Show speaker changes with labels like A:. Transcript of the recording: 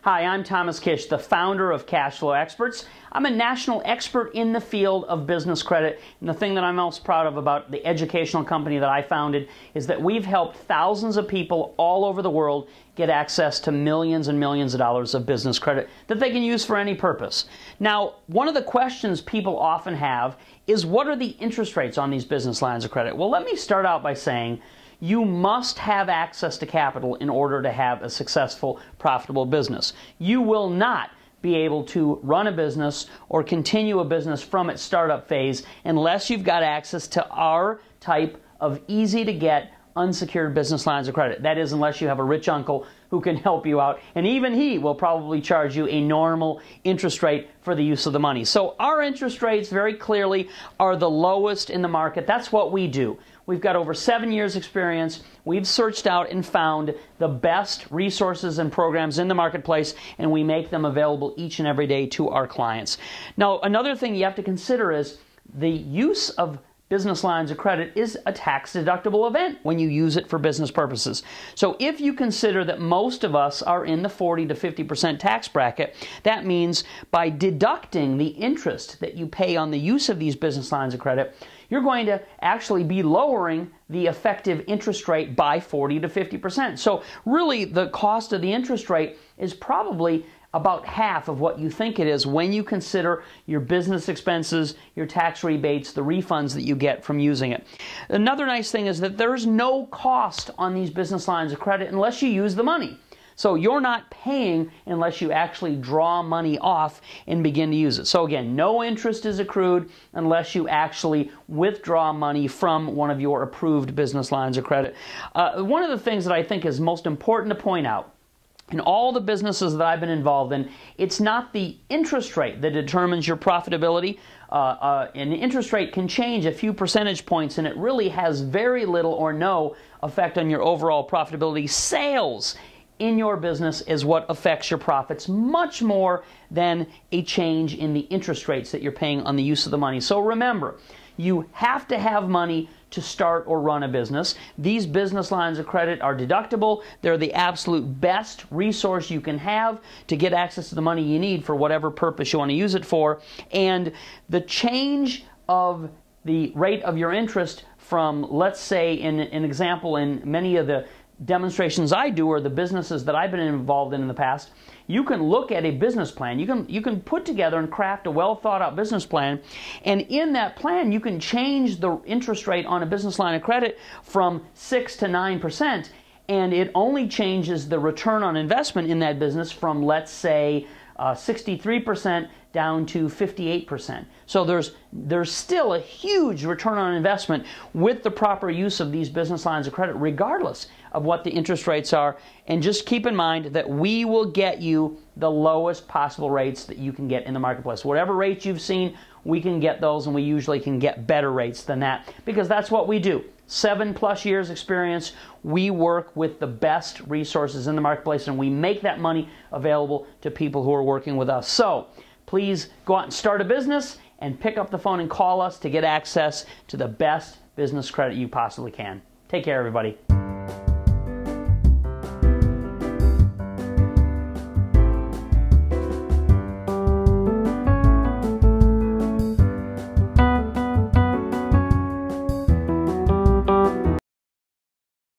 A: Hi, I'm Thomas Kish, the founder of Cash Flow Experts. I'm a national expert in the field of business credit, and the thing that I'm most proud of about the educational company that I founded is that we've helped thousands of people all over the world get access to millions and millions of dollars of business credit that they can use for any purpose. Now, one of the questions people often have is, what are the interest rates on these business lines of credit? Well, let me start out by saying you must have access to capital in order to have a successful, profitable business. You will not be able to run a business or continue a business from its startup phase unless you've got access to our type of easy-to-get, unsecured business lines of credit. That is, unless you have a rich uncle who can help you out, and even he will probably charge you a normal interest rate for the use of the money. So our interest rates very clearly are the lowest in the market. That's what we do. We've got over 7 years experience. We've searched out and found the best resources and programs in the marketplace, and we make them available each and every day to our clients. Now, another thing you have to consider is the use of business lines of credit is a tax-deductible event when you use it for business purposes. So if you consider that most of us are in the 40 to 50% tax bracket, that means by deducting the interest that you pay on the use of these business lines of credit, you're going to actually be lowering the effective interest rate by 40 to 50%. So really, the cost of the interest rate is probably about half of what you think it is when you consider your business expenses, your tax rebates, the refunds that you get from using it. Another nice thing is that there's no cost on these business lines of credit unless you use the money. So you're not paying unless you actually draw money off and begin to use it. So again, no interest is accrued unless you actually withdraw money from one of your approved business lines of credit. One of the things that I think is most important to point out, in all the businesses that I've been involved in, it's not the interest rate that determines your profitability. An interest rate can change a few percentage points, and it really has very little or no effect on your overall profitability. Sales in your business is what affects your profits much more than a change in the interest rates that you're paying on the use of the money. So remember, you have to have money to start or run a business. These business lines of credit are deductible. They're the absolute best resource you can have to get access to the money you need for whatever purpose you want to use it for. And the change of the rate of your interest from, let's say, in an example in many of the demonstrations I do or the businesses that I've been involved in the past, you can look at a business plan. You can put together and craft a well thought out business plan, and in that plan you can change the interest rate on a business line of credit from 6 to 9%, and it only changes the return on investment in that business from, let's say, 63% down to 58%. So there's still a huge return on investment with the proper use of these business lines of credit, regardless of what the interest rates are. And just keep in mind that we will get you the lowest possible rates that you can get in the marketplace. Whatever rates you've seen, we can get those, and we usually can get better rates than that because that's what we do. 7+ years experience. We work with the best resources in the marketplace, and we make that money available to people who are working with us. So please go out and start a business and pick up the phone and call us to get access to the best business credit you possibly can. Take care, everybody.